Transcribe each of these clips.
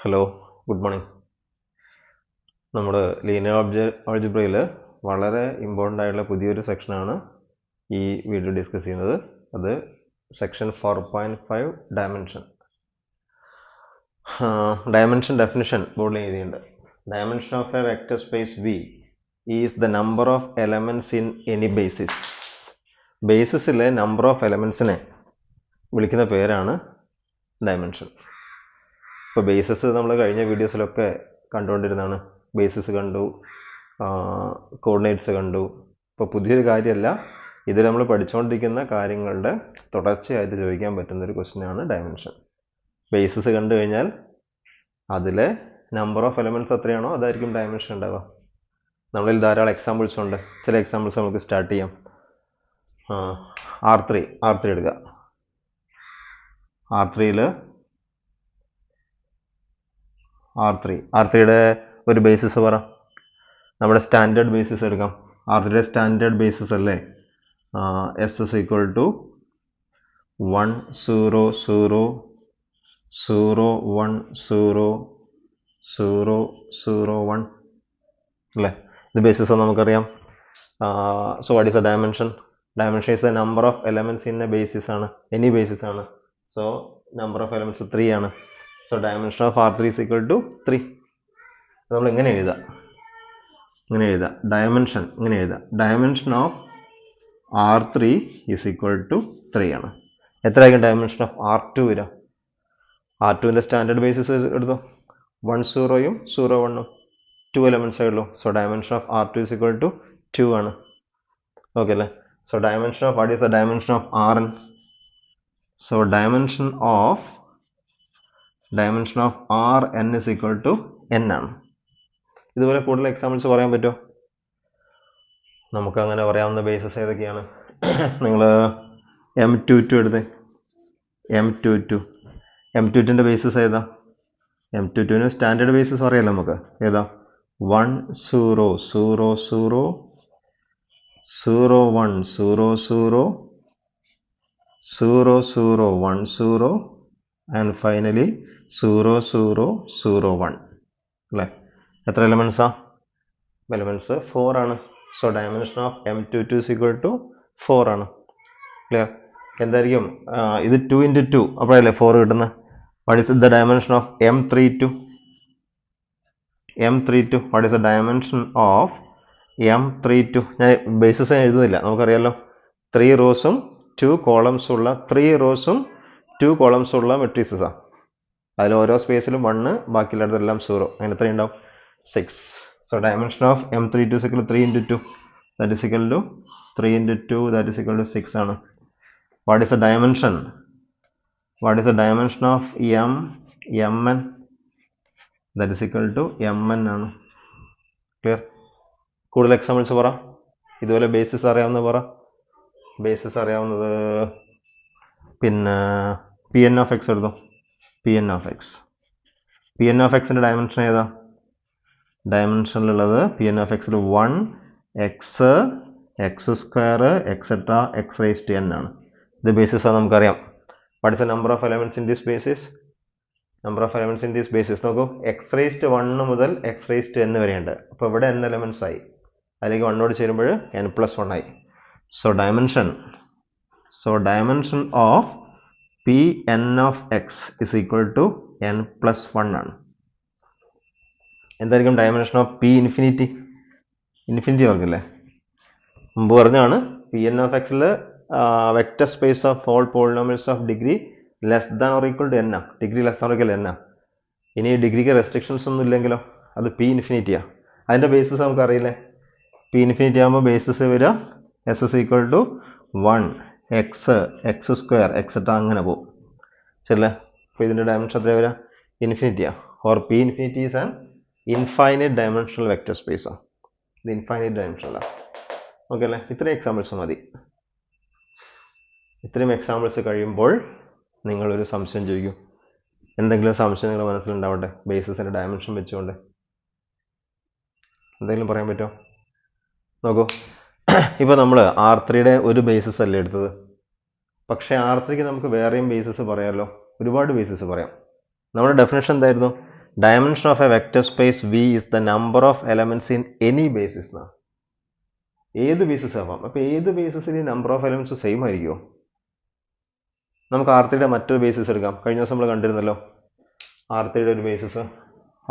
Hello, good morning. നമ്മുടെ linear ആൾജിബ്രയിൽ വളരെ important ആയിട്ടുള്ള പുതിയൊരു സെക്ഷനാണ് ഈ വീഡിയോ ഡിസ്കസ് ചെയ്യുന്നത്. അത് സെക്ഷൻ 4.5 ഡയമെൻഷൻ. ഡയമെൻഷൻ ഡെഫിനിഷൻ ബോർഡിൽ എഴുതിയിട്ടുണ്ട്. Dimension of a vector space V is the number of elements in any basis. ബേസിസിലെ നമ്പർ ഓഫ് എലമെൻറ്റ്സിനെ വിളിക്കുന്ന പേരാണ് ഡയമെൻഷൻ. ഇപ്പോൾ ബേസിസ് നമ്മൾ കഴിഞ്ഞ വീഡിയോസിലൊക്കെ കണ്ടുകൊണ്ടിരുന്നതാണ്. ബേസിസ് കണ്ടു, കോർഡിനേറ്റ്സ് കണ്ടു. ഇപ്പോൾ പുതിയൊരു കാര്യമല്ല, ഇത് നമ്മൾ പഠിച്ചുകൊണ്ടിരിക്കുന്ന കാര്യങ്ങളുടെ തുടർച്ചയായിട്ട് ചോദിക്കാൻ പറ്റുന്നൊരു ക്വസ്റ്റ്യനാണ് ഡയമെൻഷൻ. ബേസിസ് കണ്ടു കഴിഞ്ഞാൽ അതിലെ നമ്പർ ഓഫ് എലമെൻറ്റ്സ് എത്രയാണോ അതായിരിക്കും ഡയമെൻഷൻ ഉണ്ടാവുക. നമ്മളിൽ ധാരാളം എക്സാമ്പിൾസ് ഉണ്ട്. ചില എക്സാമ്പിൾസ് നമുക്ക് സ്റ്റാർട്ട് ചെയ്യാം. R3 എടുക്കുക. R3യുടെ ഒരു ബേസിസ് പറ. നമ്മുടെ സ്റ്റാൻഡേർഡ് ബേസിസ് എടുക്കാം. R3യുടെ സ്റ്റാൻഡേർഡ് ബേസിസ് അല്ലേ S is equal to 1 0 0 0 1 0 0 0 1 അല്ലേ? ഇത് ബേസിസ് നമുക്കറിയാം. So what is A dimension? Dimension is the number of elements in a basis ആണ്, any basis ആണ്. So number of elements 3 ആണ്. So dimension of R3 is equal to 3. നമ്മൾ ഇങ്ങനെ എഴുതാം. Dimension of R3 is equal to 3 ആണ്. എത്രയായിരിക്കും dimension of R2 വരിക? R2ൻ്റെ standard basis എടുത്തോ. 1 0യും 0 1ഉം 2 എലമെൻറ്റ്സ് ആയുള്ളൂ. So dimension of R2 is equal to 2 ആണ്. ഓക്കെ അല്ലേ? So dimension of, what is the dimension of Rn? So dimension of Rn is equal to n ആണ്. ഇതുപോലെ കൂടുതൽ examples പറയാൻ പറ്റുമോ? നമുക്ക് അങ്ങനെ പറയാവുന്ന ബേസിസ് ഏതൊക്കെയാണ്? നിങ്ങൾ M22 എടുത്തേ. M22ൻ്റെ ബേസിസ് ഏതാ? M22ന് സ്റ്റാൻഡേർഡ് ബേസിസ് അറിയാലോ നമുക്ക്. ഏതാ? 1 0 0 0 0 1 0 0 0 0 1 0 and finally 0 0 0 1 അല്ലേ? എത്ര എലമെൻസാ? എലമെൻസ് 4 ആണ്. So dimension of M22 is equal to 4 ആണ്. ക്ലിയർ? എന്തായിരിക്കും? ഇത് 2 into 2 അപ്പോഴല്ലേ 4 കിട്ടുന്നത്. What is the dimension of M32? What is the dimension of M32? ഞാൻ ബേസിസ് എഴുതുന്നില്ല, നമുക്കറിയാലോ. 3 റോസും 2 കോളംസും ഉള്ള 3 റോസും 2 കോളംസും ഉള്ള മെട്രിക്സസാണ്. അതിൽ ഓരോ സ്പേസിലും 1, ബാക്കിയുള്ളതെല്ലാം 0. അങ്ങനെ എത്ര ഉണ്ടാവും? 6. So dimension of M32 is equal to 3 into 2. That is equal to 3 into 2, that is equal to 6 ആണ്. What is the dimension? Of Mn? That is equal to Mn ആണ്. ക്ലിയർ? കൂടുതൽ എക്സാമ്പിൾസ് പറ. ഇതുപോലെ ബേസിസ് അറിയാവുന്നത് പറ. Basis അറിയാവുന്നത് പിന്നെ Pn of x എടുത്തു. Pn of xൻ്റെ ഡയമെൻഷൻ ഏതാ? ഡയമെൻഷനിലുള്ളത് Pn of xൽ 1 x x square etcetera x raised to n ആണ്. ഇത് ബേസിസ് നമുക്കറിയാം. What is the number of elements in this basis? നോക്കൂ, x raised to 1 മുതൽ x raised to n വരെയുണ്ട്. അപ്പോൾ ഇവിടെ n എലമെൻറ്റ്സ് ആയി. അതിലേക്ക് 1 ചേരുമ്പോൾ n+1 ആയി. So dimension of Pn of x is equal to n+1 ആണ്. എന്തായിരിക്കും ഡയമെൻഷൻ ഓഫ് P ഇൻഫിനിറ്റി ഓർക്കില്ലേ? മുമ്പ് പറഞ്ഞാണ് Pn of xൽ vector space of all polynomials of degree less than or equal to n ആണ്. Degree less than or equal n ആണ്. ഇനി ഡിഗ്രിക്ക് റെസ്ട്രിക്ഷൻസ് ഒന്നും ഇല്ലെങ്കിലോ അത് P ഇൻഫിനിറ്റിയാണ്. അതിൻ്റെ ബേസിസ് നമുക്കറിയില്ലേ? P ഇൻഫിനിറ്റി ആകുമ്പോൾ ബേസിസ് വരിക S is equal to 1 x x square etcetera അങ്ങനെ പോകും. ശരിയല്ലേ? അപ്പോൾ ഇതിൻ്റെ ഡയമെൻഷൻ എത്ര വരിക? ഇൻഫിനിറ്റിയാണ്. Or P infinity is an infinite dimensional vector സ്പേസാണ്. ഇത് ഇൻഫൈനൈറ്റ് ഡയമെൻഷനലാണ്. ഓക്കെ അല്ലേ? ഇത്രയും എക്സാമ്പിൾസ് മതി. ഇത്രയും എക്സാമ്പിൾസ് കഴിയുമ്പോൾ നിങ്ങളൊരു സംശയം ചോദിക്കും. എന്തെങ്കിലും സംശയം നിങ്ങളുടെ മനസ്സിലുണ്ടാവട്ടെ ബേസിസിൻ്റെ ഡയമെൻഷൻ വെച്ചുകൊണ്ട്. എന്തെങ്കിലും പറയാൻ പറ്റുമോ? നോക്കൂ, ഇപ്പോൾ നമ്മൾ R3യുടെ ഒരു ബേസിസ് അല്ലേ എടുത്തത്. പക്ഷേ R3ക്ക് നമുക്ക് വേറെയും ബേസിസ് പറയാമല്ലോ. ഒരുപാട് ബേസിസ് പറയാം. നമ്മുടെ ഡെഫിനേഷൻ എന്തായിരുന്നു? Dimension of a vector space V is the number of elements in any basis എന്നാണ്. ഏത് ബേസിസ് ആവാം. അപ്പോൾ ഏത് ബേസിസിൽ നമ്പർ ഓഫ് എലമെന്റ്സ് സെയിം ആയിരിക്കുമോ? നമുക്ക് ആർത്തിയുടെ മറ്റൊരു ബേസിസ് എടുക്കാം. കഴിഞ്ഞ ദിവസം നമ്മൾ കണ്ടിരുന്നല്ലോ ആർത്തിയുടെ ഒരു ബേസിസ്.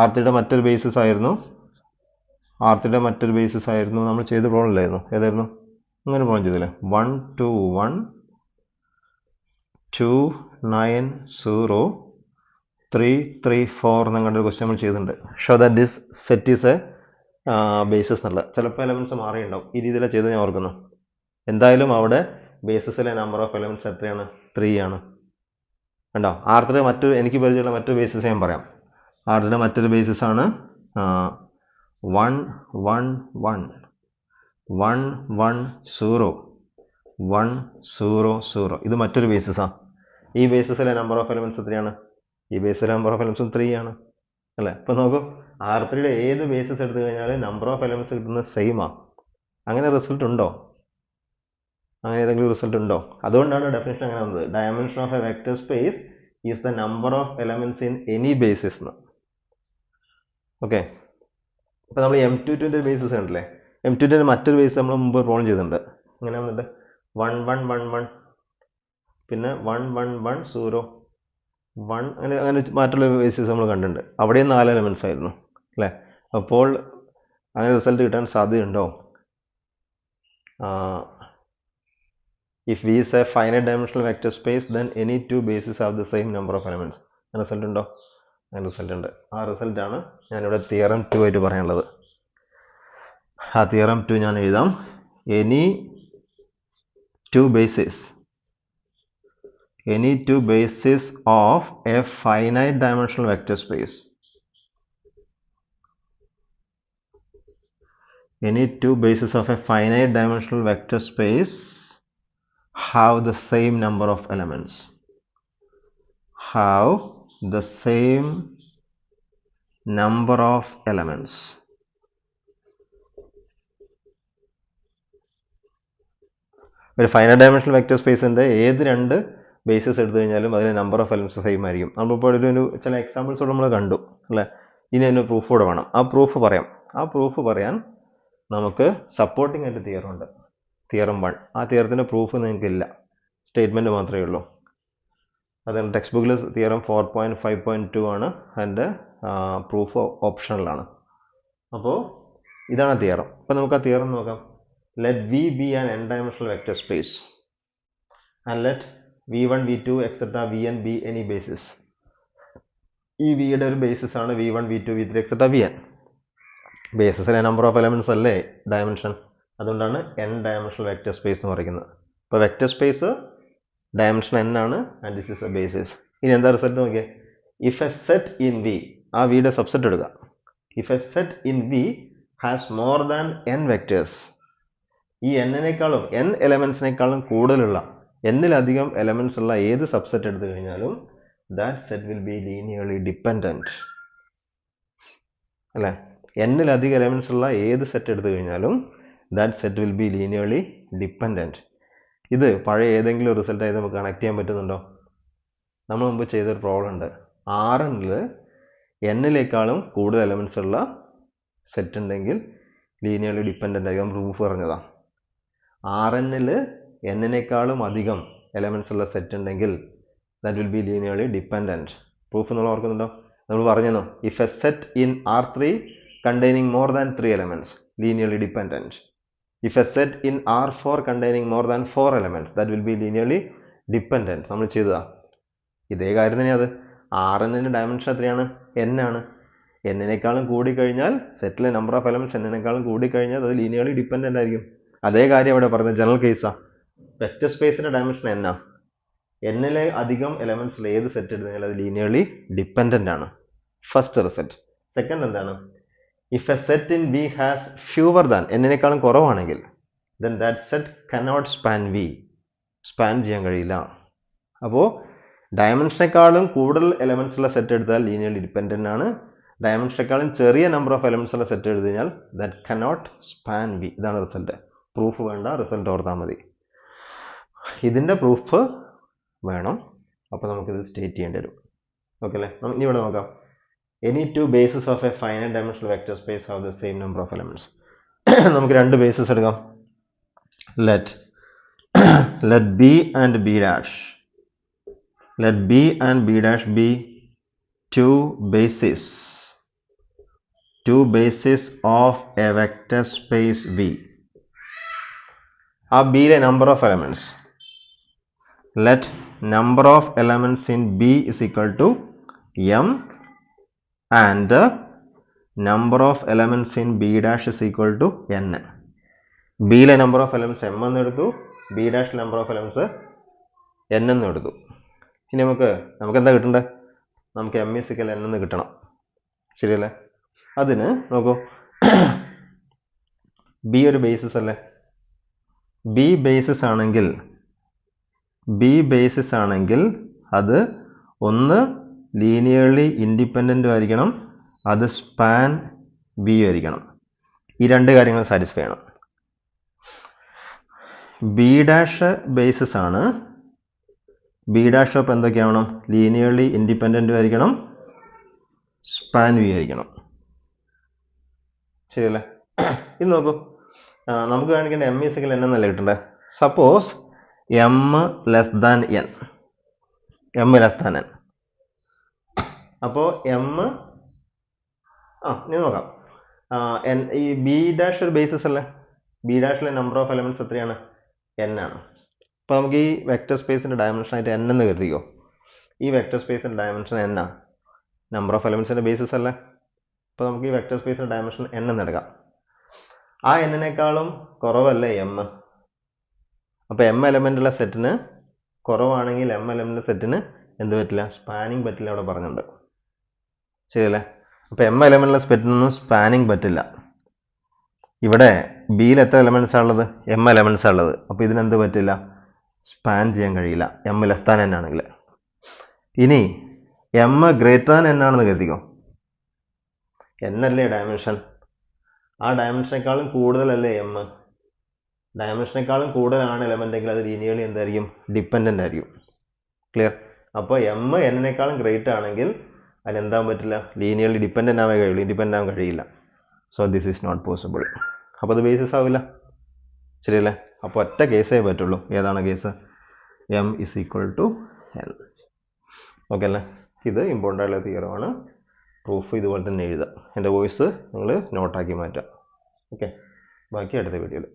ആർത്തിയുടെ മറ്റൊരു ബേസിസ് ആയിരുന്നു നമ്മൾ ചെയ്ത പ്രോബ്ലം ഇല്ലായിരുന്നു? ഏതായിരുന്നു? അങ്ങനെ പ്രോബ്ലം ചെയ്തില്ലേ? 1 2 1 2 9 0 3 3 4 എന്നങ്ങാണ്ട് ഒരു ക്വസ്റ്റ്യൻ നമ്മൾ ചെയ്തിട്ടുണ്ട്. Show that this set is A basis എന്നുള്ളത്. ചിലപ്പോൾ എലമെന്റ്സ് മാറിയുണ്ടാവും. ഈ രീതിയിലാണ് ചെയ്ത് ഞാൻ ഓർക്കുന്നു. എന്തായാലും അവിടെ ബേസിസിലെ നമ്പർ ഓഫ് എലമെന്റ്സ് എത്രയാണ്? 3 ആണ്. കണ്ടോ? ആർത്തിയുടെ എനിക്ക് പരിചയമുള്ള മറ്റൊരു ബേസിസ് ഞാൻ പറയാം. ആർത്തിയുടെ മറ്റൊരു ബേസിസ് ആണ് 1 1 1 1 1 0 1 0 0. ഇത് മറ്റൊരു ബേസിസാണ്. ഈ ബേസിസിലെ നമ്പർ ഓഫ് എലമെന്റ്സ് എത്രയാണ്? ഈ ബേസിലെ നമ്പർ ഓഫ് എലമെന്റ്സും 3 ആണ് അല്ലേ? അപ്പോൾ നോക്കൂ, ആർത്തിയുടെ ഏത് ബേസിസ് എടുത്തു കഴിഞ്ഞാൽ നമ്പർ ഓഫ് എലമെന്റ്സ് കിട്ടുന്നത് സെയിമാണ്. അങ്ങനെ റിസൾട്ട് ഉണ്ടോ? അങ്ങനെ ഏതെങ്കിലും റിസൾട്ട് ഉണ്ടോ? അതുകൊണ്ടാണ് ഡെഫിനിഷൻ അങ്ങനെ വന്നത്. Dimension of a vector space is the number of elements in any basis എന്ന്. ഓക്കെ, അപ്പോൾ നമ്മൾ M22ന്റെ ബേസിസ് കണ്ടില്ലേ? M22ന്റെ മറ്റൊരു ബേസ് നമ്മൾ മുമ്പ് പ്രോബ്ലം ചെയ്തിട്ടുണ്ട്. അങ്ങനെ വന്നിട്ട് 1 1 1 1 പിന്നെ 1 1 1 0 1 അങ്ങനെ മറ്റുള്ള ബേസിസ് നമ്മൾ കണ്ടിട്ടുണ്ട്. അവിടെയും 4 എലമെന്റ്സ് ആയിരുന്നു അല്ലേ? അപ്പോൾ അങ്ങനെ റിസൾട്ട് കിട്ടാൻ സാധ്യതയുണ്ടോ? If V is a finite dimensional vector space, then any two bases have the same number of elements. Result ഉണ്ടോ? അങ്ങനെ റിസൾട്ട് ഉണ്ട്. ആ റിസൾട്ടാണ് ഞാനിവിടെ തിയറം 2 ആയിട്ട് പറയാനുള്ളത്. ആ തിയറം 2 ഞാൻ എഴുതാം. Any two bases of a finite dimensional vector space. Any two bases of a finite dimensional vector space have the same number of elements. Have the same number of elements. ഒരു finite dimensional vector സ്പേസിൻ്റെ ഏത് രണ്ട് basis എടുത്തു കഴിഞ്ഞാലും അതിന് number of elements same ആയിരിക്കും. നമ്മളിപ്പോൾ ഒരു ചില എക്സാമ്പിൾസോടെ നമ്മൾ കണ്ടു അല്ലേ? ഇനി അതിന് പ്രൂഫ് കൂടെ വേണം. ആ പ്രൂഫ് പറയാൻ നമുക്ക് സപ്പോർട്ടിംഗ് ആയിട്ട് തിയറം ഉണ്ട്. തിയറം 1. ആ തിയറത്തിൻ്റെ പ്രൂഫ് നിങ്ങൾക്കില്ല, സ്റ്റേറ്റ്മെൻറ്റ് മാത്രമേ ഉള്ളൂ. അത് ടെക്സ്റ്റ് ബുക്കിൽ തിയറം 4.5.2 ആണ്. അതിൻ്റെ പ്രൂഫ് ഓപ്ഷണലാണ്. അപ്പോൾ ഇതാണ് തിയറം. അപ്പോൾ നമുക്ക് ആ തിയറം നോക്കാം. Let V be an n-dimensional vector space and let V1, V2, etc. Vn be any basis. ഈ വിയുടെ ഒരു ബേസിസ് ആണ് V1, V2, V3, etc. Vn. ബേസിസിലെ നമ്പർ ഓഫ് എലമെന്റ്സ് അല്ലേ ഡയമെൻഷൻ. അതുകൊണ്ടാണ് n-dimensional vector space എന്ന് പറയുന്നത്. അപ്പോൾ വെക്റ്റർ സ്പേസ് ഡയമെൻഷൻ n ആണ് and this is a basis. ഇനി എന്താ റിസൾട്ട് നോക്കിയേ? If a set in V, ആ വിയുടെ സബ്സെറ്റ് എടുക്കുക. If a set in V has more than n vectors, ഈ n എലമെന്റ്സിനേക്കാളും കൂടുതലുള്ള n-ലധികം എലമെന്റ്സ് ഉള്ള ഏത് സബ്സെറ്റ് എടുത്തു കഴിഞ്ഞാലും that set will be linearly dependent അല്ലേ? n-ലധികം എലമെന്റ്സ് ഉള്ള ഏത് സെറ്റ് എടുത്തു കഴിഞ്ഞാലും that set will be linearly dependent. ഇത് പഴയ ഏതെങ്കിലും റിസൾട്ടായി നമുക്ക് കണക്ട് ചെയ്യാൻ പറ്റുന്നുണ്ടോ? നമ്മൾ മുമ്പ് ചെയ്തൊരു പ്രോബ്ലം ഉണ്ട്. Rnൽ n-ലേക്കാളും കൂടുതൽ എലമെന്റ്സ് ഉള്ള സെറ്റ് ഉണ്ടെങ്കിൽ ലീനിയർലി ഡിപ്പെൻഡന്റ് ആയിരിക്കും. പ്രൂഫ് പറഞ്ഞതാണ്. Rnൽ n-നേക്കാളും അധികം എലമെന്റ്സ് ഉള്ള സെറ്റ് ഉണ്ടെങ്കിൽ that will be linearly dependent. Proof നിങ്ങൾ ഓർക്കുന്നുണ്ടോ? നമ്മൾ പറഞ്ഞല്ലോ, if a set in R3 containing more than 3 elements, linearly dependent. If a set in R4 containing more than 4 elements, that will be linearly dependent. നമ്മൾ ചെയ്തതാ ഇതേ കാര്യം തന്നെയാണ്. Rnന്റെ dimension എത്രയാണ്? n ആണ്. n-നേക്കാളും കൂടിക്കഴിഞ്ഞാൽ സെറ്റിലെ നമ്പർ ഓഫ് എലമെന്റ്സ് n-നേക്കാളും കൂടിക്കഴിഞ്ഞാൽ അത് ലീനിയർലി ഡിപ്പെൻഡന്റ് ആയിരിക്കും. അതേ കാര്യം ഇവിടെ പറഞ്ഞ ജനറൽ കേസാണ്. വെക്റ്റർ സ്പേസിന്റെ ഡയമെൻഷൻ n ആണ്. n-ലെ അധികം എലമെന്റ്സിൽ ഏത് സെറ്റ് എടുത്താൽ അത് ലീനിയർലി ഡിപ്പെൻഡന്റ് ആണ്. First result. സെക്കൻഡ് എന്താണ്? If a set in V has fewer than, n-നേക്കാളും കുറവാണെങ്കിൽ then that set cannot span V. Span ചെയ്യാൻ കഴിയില്ല. അപ്പോൾ ഡയമെൻഷനേക്കാളും കൂടുതൽ എലമെന്റ്സ് ഉള്ള സെറ്റ് എടുത്താൽ ലീനിയർലി ഡിപ്പെൻഡന്റ് ആണ്. ഡയമെൻഷനേക്കാളും ചെറിയ നമ്പർ ഓഫ് എലമെന്റ്സ് ഉള്ള സെറ്റ് എടുത്തു കഴിഞ്ഞാൽ that cannot span V. ഇതാണ് റിസൾട്ട്. പ്രൂഫ് വേണ്ട, റിസൾട്ട് ഓർത്താൽ മതി. ഇതിൻ്റെ പ്രൂഫ് വേണം. അപ്പോൾ നമുക്കിത് സ്റ്റേറ്റ് ചെയ്യേണ്ടി വരും. ഓക്കെ അല്ലേ? ഇനി ഇവിടെ നോക്കാം. any two bases of a finite dimensional vector space have the same number of elements. നമുക്ക് രണ്ട് bases എടുക്കാം. let b and b dash, let b and b dash be two bases of a vector space V. ആ ബിയിലെ number of elements, let number of elements in B is equal to m and the number of elements in B dash is equal to n. ബിയിലെ number of elements m എന്ന് എടുത്തു, B dash number of elements n എന്ന് എടുത്തു. ഇനി നമുക്ക് എന്താ കിട്ടണ്ടേ? നമുക്ക് m is equal n എന്ന് കിട്ടണം, ശരിയല്ലേ? അതിന് നോക്കൂ, ബി ഒരു ബേസിസ് അല്ലേ? ബി ബേസിസ് ആണെങ്കിൽ അത് ഒന്ന് ലീനിയർലി ഇൻഡിപെൻഡൻ്റ് ആയിരിക്കണം, അത് സ്പാൻ ബി ആയിരിക്കണം. ഈ രണ്ട് കാര്യങ്ങൾ സാറ്റിസ്ഫൈ ചെയ്യണം. ബി ഡാഷ് ബേസിസ് ആണ്, ബി ഡാഷ് ഓഫ് എന്തൊക്കെയാവണം? ലീനിയർലി ഇൻഡിപെൻഡൻ്റ് ആയിരിക്കണം, സ്പാൻ ബി ആയിരിക്കണം, ശരിയല്ലേ? ഇത് നോക്കൂ, നമുക്ക് കാണിക്കേണ്ട എം ഈസ് ഇക്വൽ എൻ എന്നല്ലേ കിട്ടണ്ടേ? Suppose M less than N, അപ്പോൾ എം ഇനി നോക്കാം. ഈ ബി ഡാഷ് ഒരു ബേസിസ് അല്ലേ? ബി ഡാഷിലെ നമ്പർ ഓഫ് എലമെന്റ്സ് എത്രയാണ്? എൻ ആണ്. അപ്പോൾ നമുക്ക് ഈ വെക്റ്റർ സ്പേസിന്റെ ഡയമെൻഷൻ ആയിട്ട് എൻ എന്ന് കരുതിക്കോ. ഈ വെക്റ്റർ സ്പേസിന്റെ ഡയമെൻഷൻ എൻ ആണ്, നമ്പർ ഓഫ് എലമെന്റ്സിന്റെ ബേസിസ് അല്ലേ? അപ്പോൾ നമുക്ക് ഈ വെക്റ്റർ സ്പേസിന്റെ ഡയമെൻഷൻ എൻ എന്ന് എടുക്കാം. ആ എന്നിനേക്കാളും കുറവല്ലേ എം? അപ്പോൾ എം എലമെന്റുള്ള സെറ്റിന് കുറവാണെങ്കിൽ എം എലമെന്റ് സെറ്റിന് എന്ത് പറ്റില്ല? സ്പാനിങ് പറ്റില്ല, അവിടെ പറഞ്ഞിട്ടുണ്ട്, ശരിയല്ലേ? അപ്പോൾ എം എലമെന്റുള്ള സെറ്റിനൊന്നും സ്പാനിങ് പറ്റില്ല. ഇവിടെ ബിയിൽ എത്ര എലമെന്റ്സ് ഉള്ളത്? എം എലമെന്റ്സ് ഉള്ളത്. അപ്പോൾ ഇതിനെന്ത് പറ്റില്ല? സ്പാൻ ചെയ്യാൻ കഴിയില്ല, എം ലെസ് ദാൻ എൻ ആണെങ്കിൽ. ഇനി എം ഗ്രേറ്റർ ദാൻ എൻ ആണെന്ന് കരുതിക്കോ. എൻ അല്ലേ ഡയമെൻഷൻ? ആ ഡയമെൻഷനേക്കാളും കൂടുതലല്ലേ എം? ഡയമെൻഷനേക്കാളും കൂടുതലാണ് എലമെന്റ് എങ്കിൽ അത് ലീനിയർലി എന്തായിരിക്കും? ഡിപ്പെൻഡൻ്റ് ആയിരിക്കും. ക്ലിയർ? അപ്പോൾ എം എന്നിനേക്കാളും ഗ്രേറ്റ് ആണെങ്കിൽ അതിനെന്താൻ പറ്റില്ല? ലീനിയർലി ഡിപ്പെൻഡൻ്റ് ആവാൻ കഴിയുള്ളൂ, ഇൻഡിപെൻഡൻ്റ് ആവാൻ കഴിയില്ല. So this is not possible. അപ്പോൾ അത് ബേസിസ് ആവില്ല, ശരിയല്ലേ? അപ്പോൾ ഒറ്റ കേസേ പറ്റുള്ളൂ. ഏതാണ് case? M is equal to N. Okay അല്ലേ? ഇത് ഇമ്പോർട്ടൻ്റ് ആയിട്ടുള്ള തിയറമാണ്. പ്രൂഫ് ഇതുപോലെ തന്നെ എഴുതുക. എൻ്റെ വോയിസ് നിങ്ങൾ നോട്ടാക്കി മാറ്റുക. ഓക്കെ, ബാക്കി അടുത്ത വീഡിയോയിൽ.